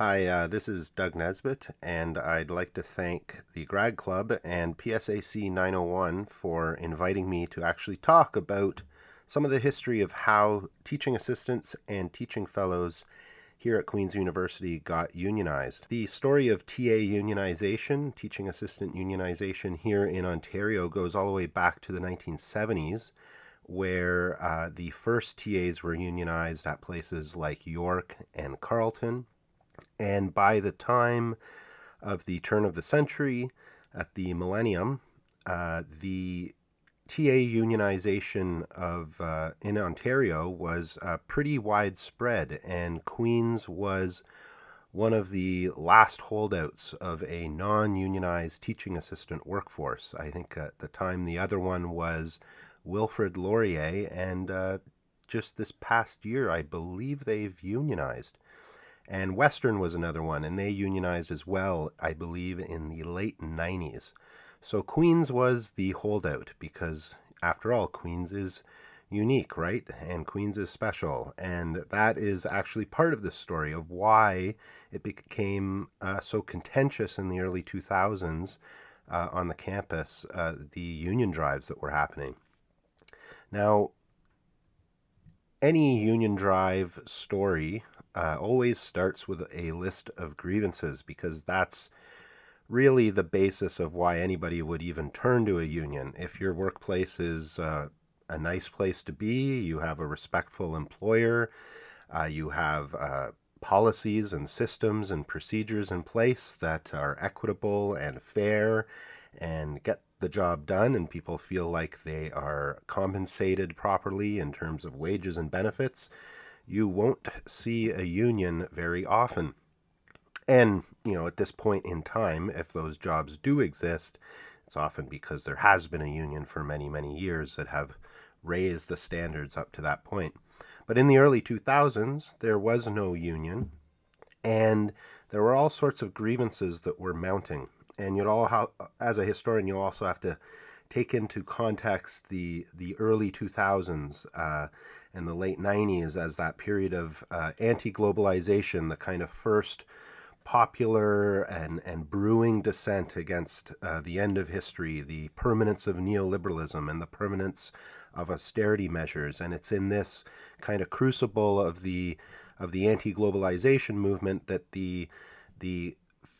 Hi, this is Doug Nesbitt, and I'd like to thank the Grad Club and PSAC 901 for inviting me to actually talk about some of the history of how teaching assistants and teaching fellows here at Queen's University got unionized. The story of TA unionization, teaching assistant unionization here in Ontario, goes all the way back to the 1970s, where the first TAs were unionized at places like York and Carleton. And by the time of the turn of the century, at the millennium, the TA unionization of in Ontario was pretty widespread, and Queen's was one of the last holdouts of a non-unionized teaching assistant workforce. I think at the time the other one was Wilfrid Laurier, and just this past year, I believe they've unionized. And Western was another one, and they unionized as well, I believe, in the late 90s. So Queen's was the holdout because, after all, Queen's is unique, right? And Queen's is special. And that is actually part of the story of why it became so contentious in the early 2000s on the campus, the union drives that were happening. Now, any union drive story always starts with a list of grievances because that's really the basis of why anybody would even turn to a union. If your workplace is a nice place to be, you have a respectful employer, you have policies and systems and procedures in place that are equitable and fair and get the job done, and people feel like they are compensated properly in terms of wages and benefits, you won't see a union very often. And, at this point in time, if those jobs do exist, it's often because there has been a union for many, many years that have raised the standards up to that point. But in the early 2000s, there was no union, and there were all sorts of grievances that were mounting. And as a historian, you'll also have to take into context the early 2000s and the late 90s as that period of anti-globalization, the kind of first popular and brewing dissent against the end of history, the permanence of neoliberalism and the permanence of austerity measures. And it's in this kind of crucible of the anti-globalization movement that the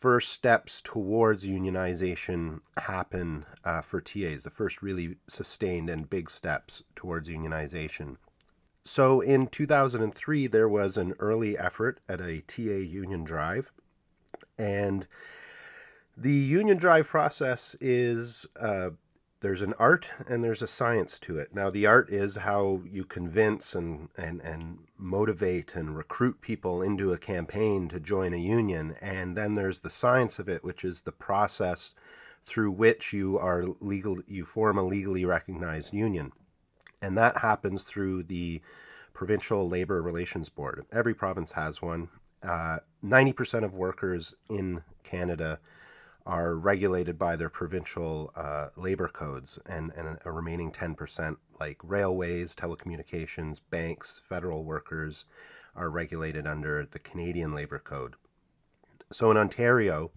first steps towards unionization happen for TAs, the first really sustained and big steps towards unionization. So in 2003, there was an early effort at a TA union drive. And the union drive process is there's an art and there's a science to it. Now, the art is how you convince and motivate and recruit people into a campaign to join a union. And then there's the science of it, which is the process through which you form a legally recognized union. And that happens through the Provincial Labor Relations Board. Every province has one. 90% of workers in Canada are regulated by their provincial labor codes, and a remaining 10%, like railways, telecommunications, banks, federal workers, are regulated under the Canadian Labor Code. So in Ontario,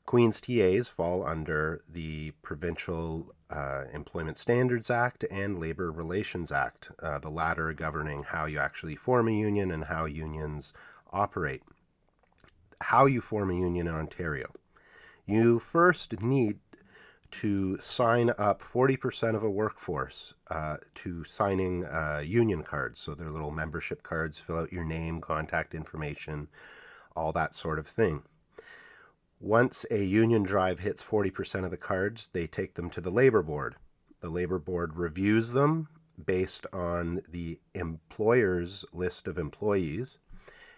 Queen's TAs fall under the Provincial Employment Standards Act and Labor Relations Act, the latter governing how you actually form a union and how unions operate. How you form a union in Ontario. You first need to sign up 40% of a workforce to signing union cards. So they're little membership cards, fill out your name, contact information, all that sort of thing. Once a union drive hits 40% of the cards, they take them to the Labor Board. The Labor Board reviews them based on the employer's list of employees.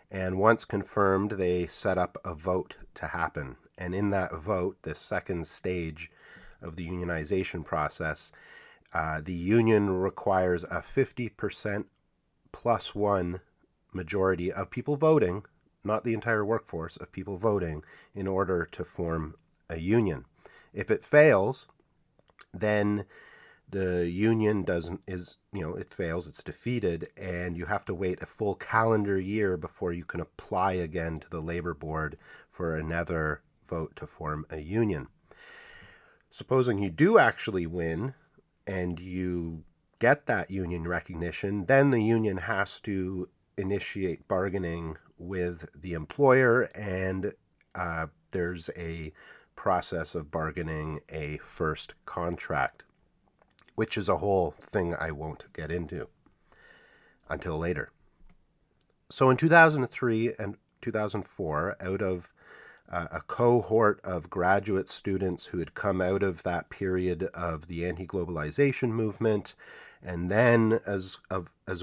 And once confirmed, they set up a vote to happen. And in that vote, the second stage of the unionization process, the union requires a 50% plus one majority of people voting, not the entire workforce, of people voting in order to form a union. If it fails, then the union it fails, it's defeated, and you have to wait a full calendar year before you can apply again to the labor board for another vote to form a union. Supposing you do actually win and you get that union recognition, then the union has to initiate bargaining with the employer, and there's a process of bargaining a first contract, which is a whole thing I won't get into until later. So in 2003 and 2004, out of a cohort of graduate students who had come out of that period of the anti-globalization movement, and then as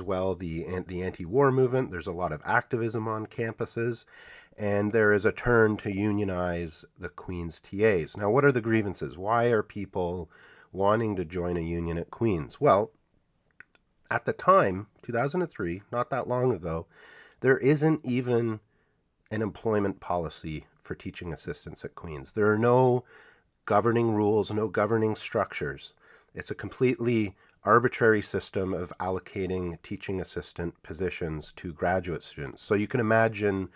well the anti-war movement. There's a lot of activism on campuses, and there is a turn to unionize the Queen's TAs. Now, what are the grievances? Why are people wanting to join a union at Queen's? Well, at the time, 2003, not that long ago, there isn't even an employment policy for teaching assistants at Queen's. There are no governing rules, no governing structures. It's a completely arbitrary system of allocating teaching assistant positions to graduate students. So you can imagine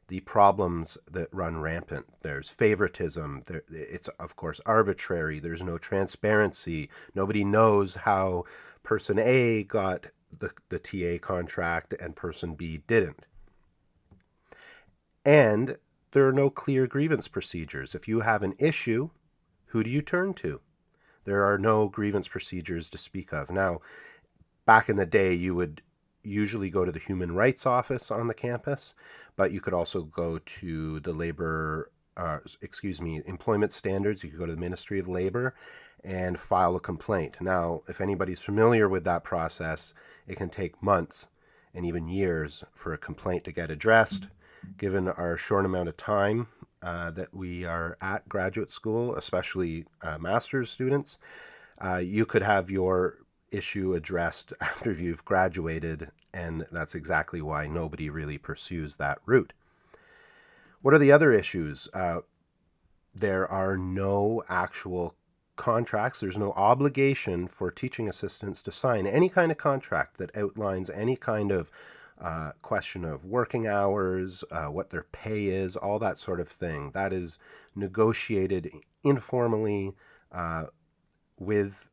the problems that run rampant. There's favoritism. It's, of course, arbitrary. There's no transparency. Nobody knows how person A got the TA contract and person B didn't. And there are no clear grievance procedures. If you have an issue, who do you turn to? There are no grievance procedures to speak of. Now, back in the day, you would usually go to the Human Rights Office on the campus, but you could also go to the Employment Standards. You could go to the Ministry of Labor and file a complaint. Now, if anybody's familiar with that process, it can take months and even years for a complaint to get addressed. Given our short amount of time that we are at graduate school, especially master's students, you could have your issue addressed after you've graduated, and that's exactly why nobody really pursues that route. What are the other issues? There are no actual contracts. There's no obligation for teaching assistants to sign any kind of contract that outlines any kind of question of working hours, what their pay is, all that sort of thing. That is negotiated informally with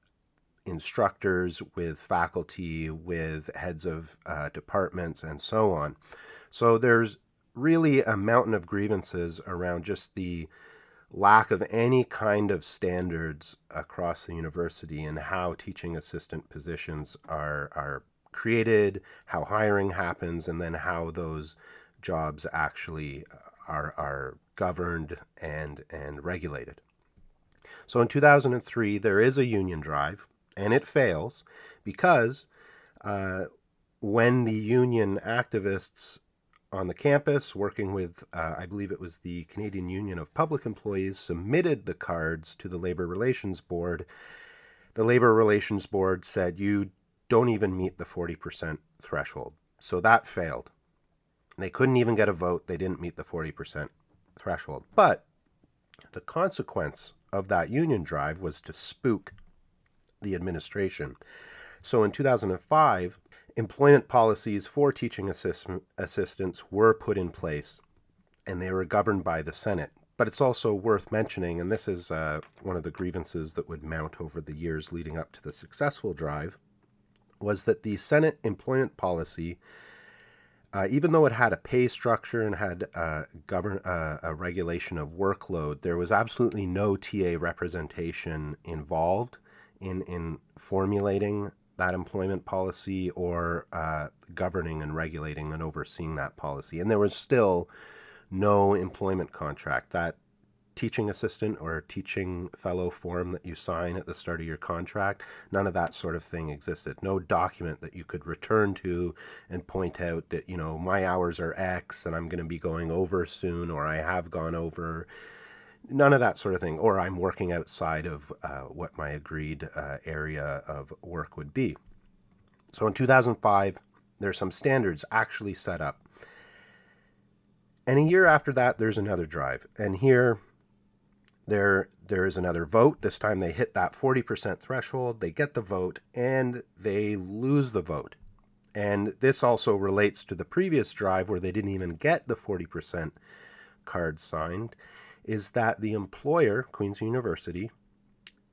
instructors, with faculty, with heads of departments, and so on. So there's really a mountain of grievances around just the lack of any kind of standards across the university and how teaching assistant positions are created, how hiring happens, and then how those jobs actually are governed and regulated. So in 2003, there is a union drive, and it fails because when the union activists on the campus, working with, I believe it was the Canadian Union of Public Employees, submitted the cards to the Labor Relations Board, the Labor Relations Board said, you don't even meet the 40% threshold. So that failed. They couldn't even get a vote. They didn't meet the 40% threshold. But the consequence of that union drive was to spook the administration. So in 2005, employment policies for teaching assistants were put in place, and they were governed by the Senate. But it's also worth mentioning, and this is one of the grievances that would mount over the years leading up to the successful drive, was that the Senate employment policy, even though it had a pay structure and had a regulation of workload, there was absolutely no TA representation involved in formulating that employment policy or governing and regulating and overseeing that policy. And there was still no employment contract. That teaching assistant or teaching fellow form that you sign at the start of your contract, none of that sort of thing existed. No document that you could return to and point out that, my hours are X and I'm going to be going over soon, or I have gone over. None of that sort of thing. Or I'm working outside of what my agreed area of work would be. So in 2005, there's some standards actually set up. And a year after that, there's another drive. And here, There is another vote. This time they hit that 40% threshold. They get the vote and they lose the vote. And this also relates to the previous drive where they didn't even get the 40% card signed, is that the employer, Queen's University,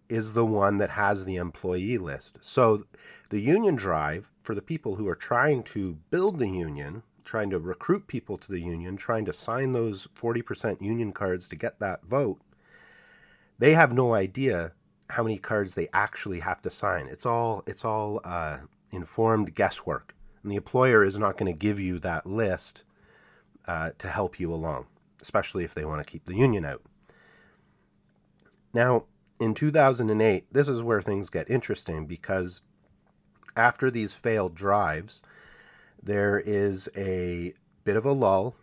is the one that has the employee list. So the union drive, for the people who are trying to build the union, trying to recruit people to the union, trying to sign those 40% union cards to get that vote, they have no idea how many cards they actually have to sign. It's all informed guesswork. And the employer is not going to give you that list to help you along, especially if they want to keep the union out. Now, in 2008, this is where things get interesting, because after these failed drives, there is a bit of a lull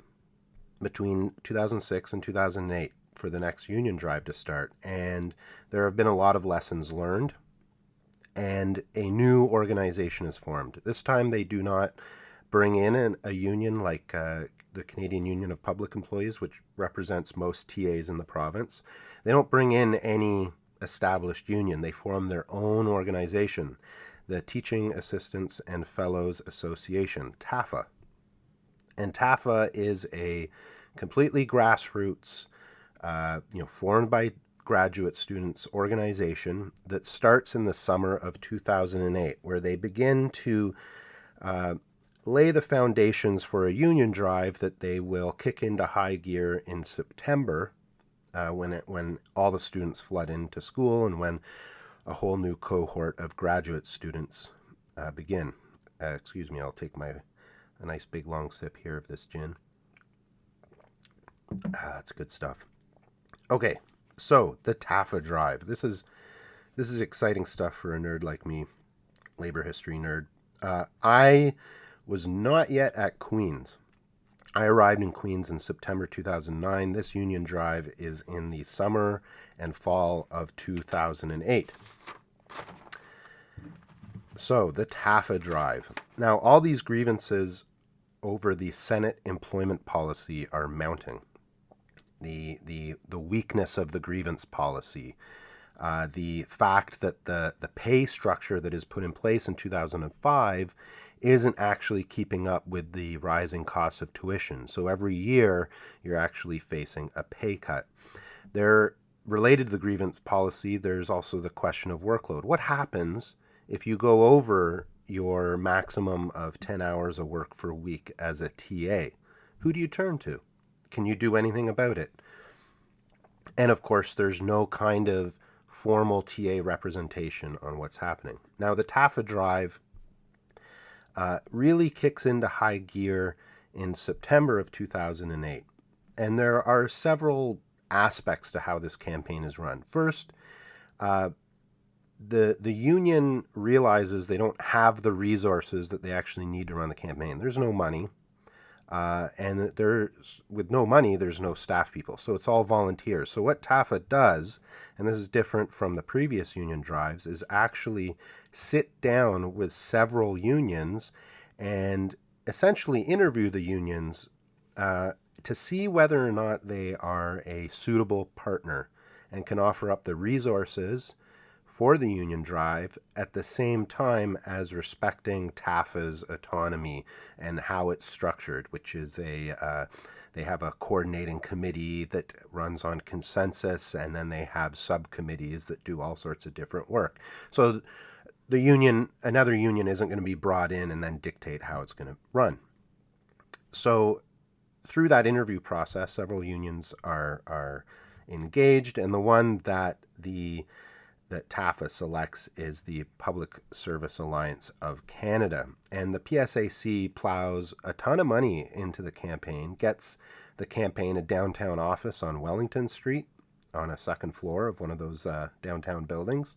between 2006 and 2008 for the next union drive to start. And there have been a lot of lessons learned, and a new organization is formed. This time they do not bring in a union like the Canadian Union of Public Employees, which represents most TAs in the province. They don't bring in any established union. They form their own organization, the Teaching Assistants and Fellows Association, TAFA. And TAFA is a completely grassroots, formed by graduate students organization that starts in the summer of 2008, where they begin to lay the foundations for a union drive that they will kick into high gear in September, when all the students flood into school and when a whole new cohort of graduate students begin. Excuse me, I'll take a nice big long sip here of this gin. That's good stuff. Okay, so the TAFA drive. This is exciting stuff for a nerd like me, labor history nerd. I was not yet at Queen's. I arrived in Queens in September 2009. This union drive is in the summer and fall of 2008. So, the TAFA drive. Now, all these grievances over the Senate employment policy are mounting. The weakness of the grievance policy, the fact that the pay structure that is put in place in 2005 isn't actually keeping up with the rising cost of tuition. So every year, you're actually facing a pay cut. They're related to the grievance policy. There's also the question of workload. What happens if you go over your maximum of 10 hours of work per week as a TA? Who do you turn to? Can you do anything about it? And of course, there's no kind of formal TA representation on what's happening. Now, the TAFA drive really kicks into high gear in September of 2008. And there are several aspects to how this campaign is run. First, the union realizes they don't have the resources that they actually need to run the campaign. There's no money. And with no money, there's no staff people. So it's all volunteers. So what TAFA does, and this is different from the previous union drives, is actually sit down with several unions and essentially interview the unions to see whether or not they are a suitable partner and can offer up the resources for the union drive at the same time as respecting TAFA's autonomy and how it's structured, which is they have a coordinating committee that runs on consensus, and then they have subcommittees that do all sorts of different work. So another union isn't going to be brought in and then dictate how it's going to run. So through that interview process, several unions are engaged, and the one that TAFA selects is the Public Service Alliance of Canada. And the PSAC plows a ton of money into the campaign, gets the campaign a downtown office on Wellington Street on a second floor of one of those downtown buildings,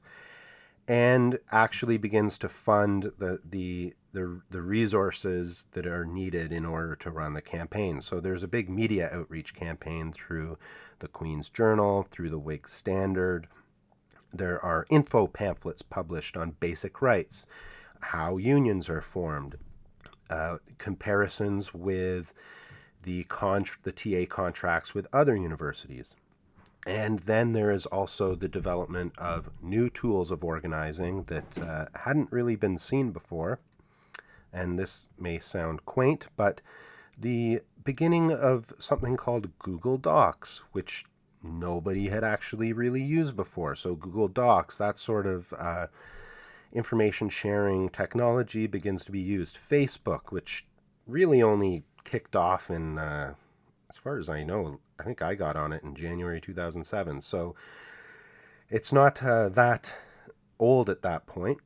and actually begins to fund the resources that are needed in order to run the campaign. So there's a big media outreach campaign through the Queen's Journal, through the Whig Standard. There are info pamphlets published on basic rights, how unions are formed, comparisons with the TA contracts with other universities. And then there is also the development of new tools of organizing that hadn't really been seen before. And this may sound quaint, but the beginning of something called Google Docs, which nobody had actually really used before. So Google Docs, that sort of information sharing technology begins to be used. Facebook, which really only kicked off in, as far as I know, I think I got on it in January 2007. So it's not that old at that point.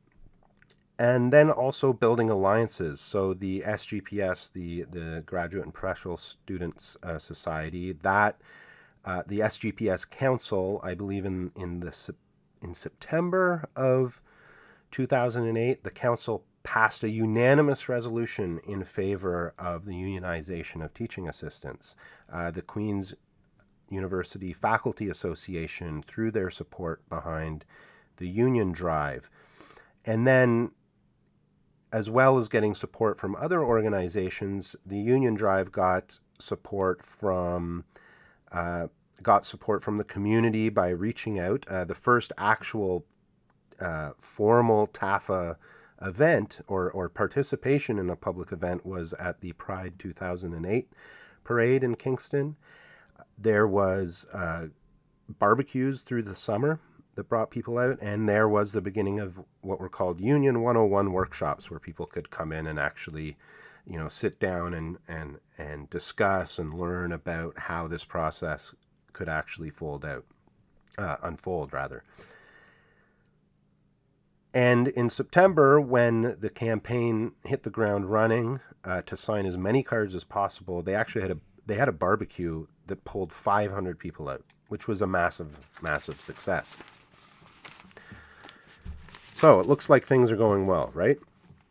And then also building alliances. So the SGPS, the Graduate and Professional Students Society, that the SGPS Council, I believe in September of 2008, the council passed a unanimous resolution in favor of the unionization of teaching assistants. The Queen's University Faculty Association threw their support behind the union drive. And then, as well as getting support from other organizations, the union drive got support from the community by reaching out. The first actual formal TAFA event or participation in a public event was at the Pride 2008 parade in Kingston. There was barbecues through the summer that brought people out, and there was the beginning of what were called Union 101 workshops, where people could come in and actually, sit down and discuss and learn about how this process could actually unfold rather. And in September, when the campaign hit the ground running to sign as many cards as possible, they actually had a barbecue that pulled 500 people out, which was a massive, massive success. So it looks like things are going well, right?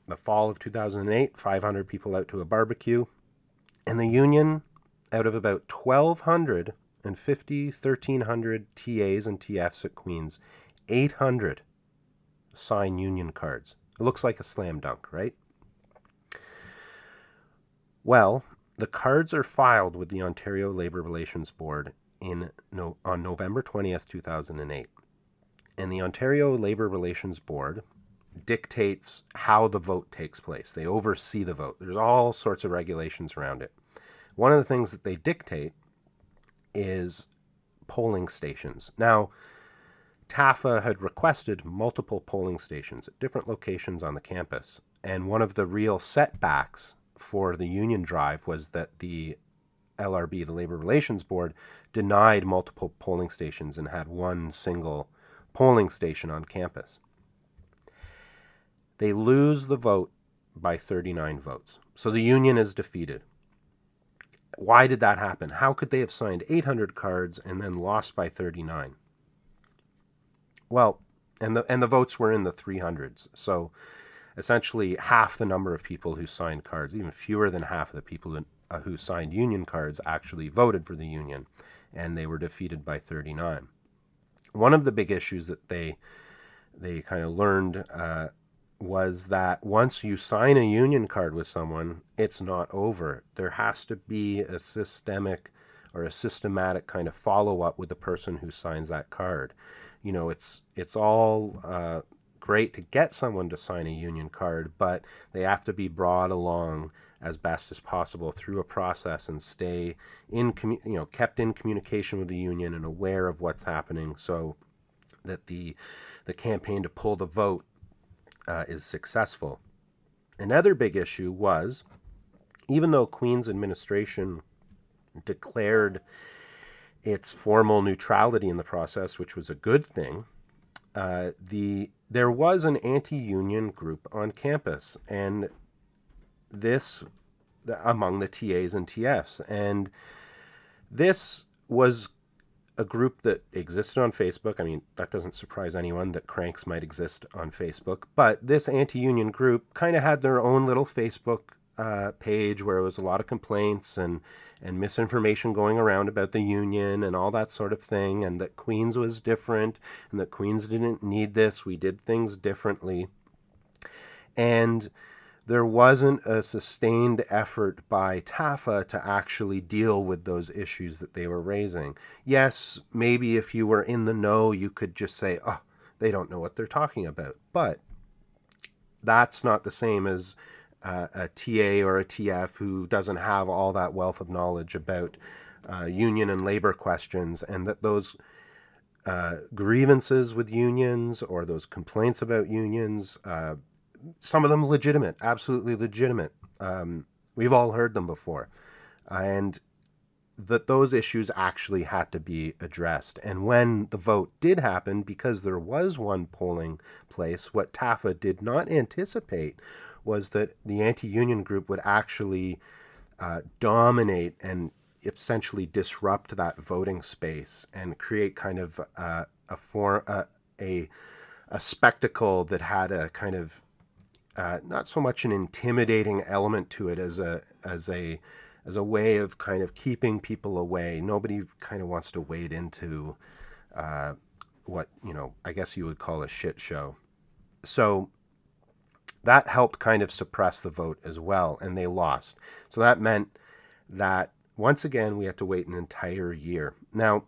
The fall of 2008, 500 people out to a barbecue. And the union, out of about 1,300 TAs and TFs at Queen's, 800 sign union cards. It looks like a slam dunk, right? Well, the cards are filed with the Ontario Labour Relations Board on November 20th, 2008. And the Ontario Labour Relations Board dictates how the vote takes place. They oversee the vote. There's all sorts of regulations around it. One of the things that they dictate is polling stations. Now, TAFA had requested multiple polling stations at different locations on the campus. And one of the real setbacks for the union drive was that the LRB, the Labour Relations Board, denied multiple polling stations and had one single polling station on campus. They lose the vote by 39 votes. So the union is defeated. Why did that happen? How could they have signed 800 cards and then lost by 39? Well, and the votes were in the 300s. So essentially half the number of people who signed cards, even fewer than half of the people who signed union cards actually voted for the union, and they were defeated by 39. One of the big issues that they kind of learned was that once you sign a union card with someone, it's not over. There has to be a systematic kind of follow-up with the person who signs that card. It's all great to get someone to sign a union card, but they have to be brought along as best as possible through a process and stay kept in communication with the union and aware of what's happening, so that the campaign to pull the vote is successful. Another big issue was, even though Queen's administration declared its formal neutrality in the process, which was a good thing, there was an anti-union group on campus, and this among the TAs and TFs. And this was a group that existed on Facebook. I mean, that doesn't surprise anyone that cranks might exist on Facebook. But this anti-union group kind of had their own little Facebook page where it was a lot of complaints and misinformation going around about the union and all that sort of thing, and that Queen's was different and that Queen's didn't need this. We did things differently. And there wasn't a sustained effort by TAFA to actually deal with those issues that they were raising. Yes, maybe if you were in the know, you could just say, oh, they don't know what they're talking about. But that's not the same as a TA or a TF who doesn't have all that wealth of knowledge about union and labor questions, and that those grievances with unions or those complaints about unions, some of them legitimate, absolutely legitimate. We've all heard them before. And that those issues actually had to be addressed. And when the vote did happen, because there was one polling place, what TAFA did not anticipate was that the anti-union group would actually dominate and essentially disrupt that voting space and create kind of a spectacle that had a kind of not so much an intimidating element to it as a way of kind of keeping people away. Nobody kind of wants to wade into what, I guess you would call a shit show. So that helped kind of suppress the vote as well, and they lost. So that meant that once again we had to wait an entire year. Now,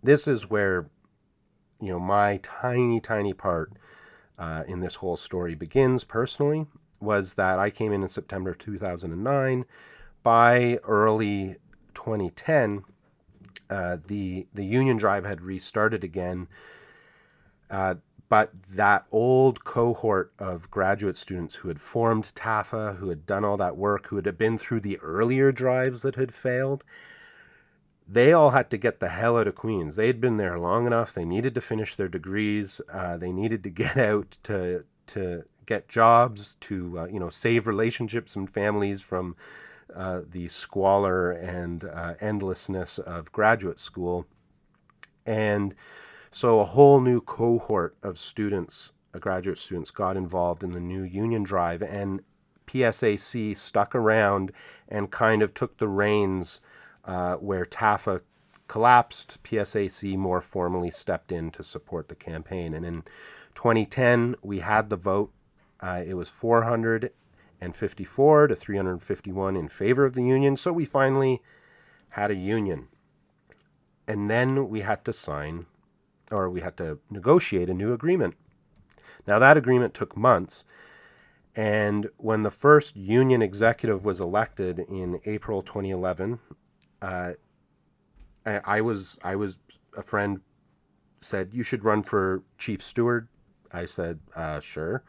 this is where my tiny part in this whole story begins personally, was that I came in September 2009. By early 2010, the union drive had restarted again, but that old cohort of graduate students who had formed TAFA, who had done all that work, who had been through the earlier drives that had failed, they all had to get the hell out of Queens. They had been there long enough. They needed to finish their degrees. They needed to get out to get jobs, to save relationships and families from the squalor and endlessness of graduate school. And so a whole new cohort of students, graduate students, got involved in the new union drive, and PSAC stuck around and kind of took the reins where TAFA collapsed. PSAC more formally stepped in to support the campaign. And in 2010, we had the vote. It was 454 to 351 in favor of the union. So we finally had a union. And then we had to negotiate a new agreement. Now, that agreement took months. And when the first union executive was elected in April 2011, a friend said, you should run for chief steward. I said, sure.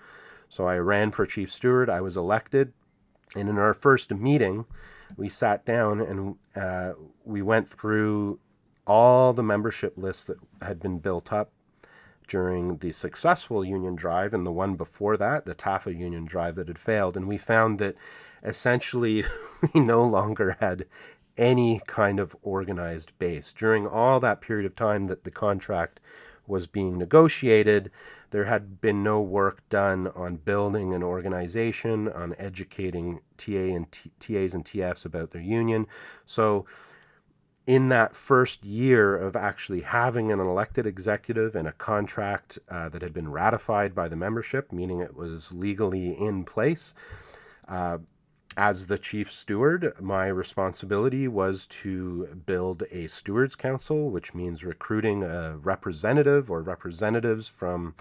So I ran for chief steward. I was elected. And in our first meeting, we sat down and we went through all the membership lists that had been built up during the successful union drive and the one before that, the TAFA union drive that had failed. And we found that essentially we no longer had any kind of organized base. During all that period of time that the contract was being negotiated, there had been no work done on building an organization, on educating TAs and TFs about their union. So in that first year of actually having an elected executive and a contract that had been ratified by the membership, meaning it was legally in place, as the chief steward, my responsibility was to build a stewards council, which means recruiting a representative or representatives from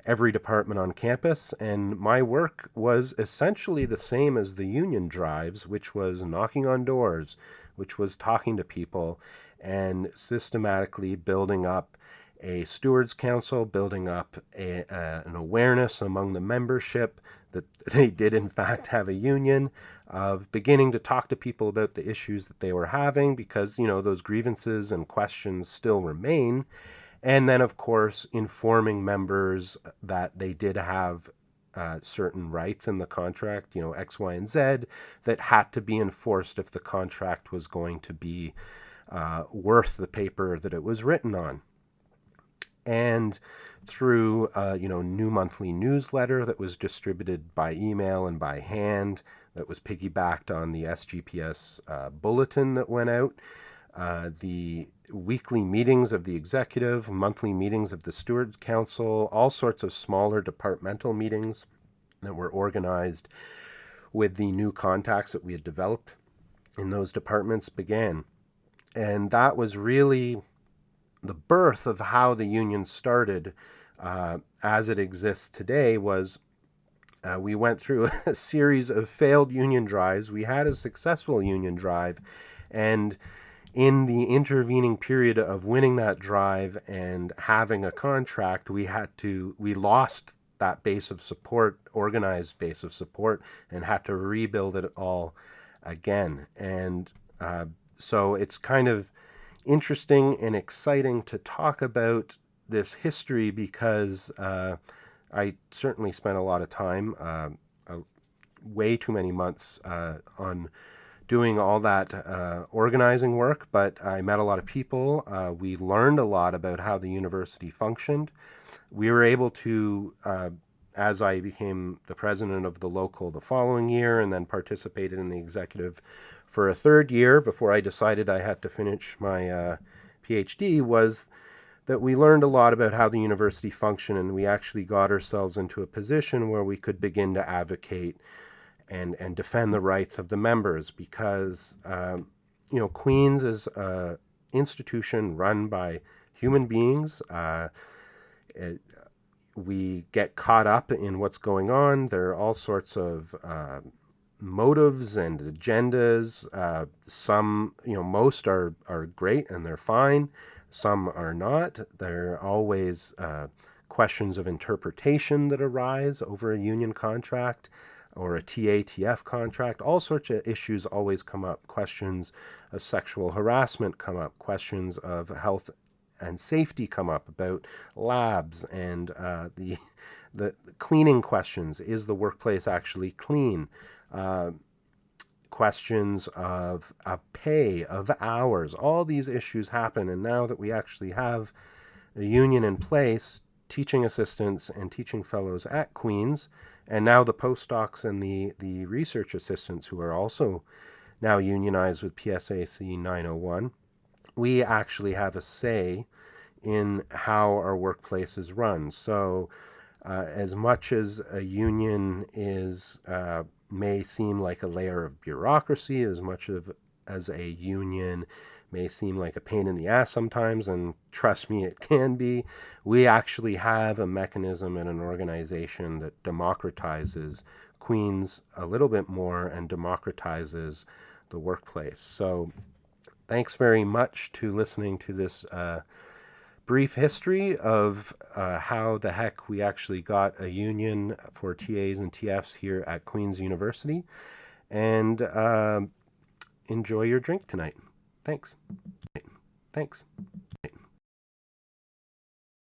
every department on campus. And my work was essentially the same as the union drives, which was knocking on doors, which was talking to people and systematically building up a stewards council, building up an awareness among the membership that they did in fact have a union, of beginning to talk to people about the issues that they were having, because those grievances and questions still remain. And then, of course, informing members that they did have certain rights in the contract, X, Y, and Z, that had to be enforced if the contract was going to be worth the paper that it was written on. And through new monthly newsletter that was distributed by email and by hand, that was piggybacked on the SGPS bulletin that went out, the weekly meetings of the executive, monthly meetings of the Stewards Council, all sorts of smaller departmental meetings. that were organized with the new contacts that we had developed in those departments began. And that was really the birth of how the union started as it exists today. We went through a series of failed union drives. We had a successful union drive, and in the intervening period of winning that drive and having a contract, we lost that base of support, organized base of support, and had to rebuild it all again. And so it's kind of interesting and exciting to talk about this history because I certainly spent a lot of time, way too many months on doing all that organizing work, but I met a lot of people. We learned a lot about how the university functioned. We were able to, as I became the president of the local the following year and then participated in the executive for a third year before I decided I had to finish my PhD, was that we learned a lot about how the university functioned, and we actually got ourselves into a position where we could begin to advocate and defend the rights of the members, because Queens is an institution run by human beings. We get caught up in what's going on. There are all sorts of motives and agendas. Some, most are great and they're fine. Some are not. There are always questions of interpretation that arise over a union contract or a TATF contract. All sorts of issues always come up. Questions of sexual harassment come up. Questions of health and safety come up about labs and the cleaning questions. Is the workplace actually clean? Questions of pay, of hours. All these issues happen, and now that we actually have a union in place, teaching assistants and teaching fellows at Queen's, and now the postdocs and the research assistants who are also now unionized with PSAC 901, we actually have a say in how our workplace is run. So as much as a union may seem like a layer of bureaucracy, as a union may seem like a pain in the ass sometimes, and trust me, it can be, we actually have a mechanism and an organization that democratizes Queens a little bit more and democratizes the workplace. So thanks very much to listening to this brief history of how the heck we actually got a union for TAs and TFs here at Queen's University. And enjoy your drink tonight. Thanks. Thanks.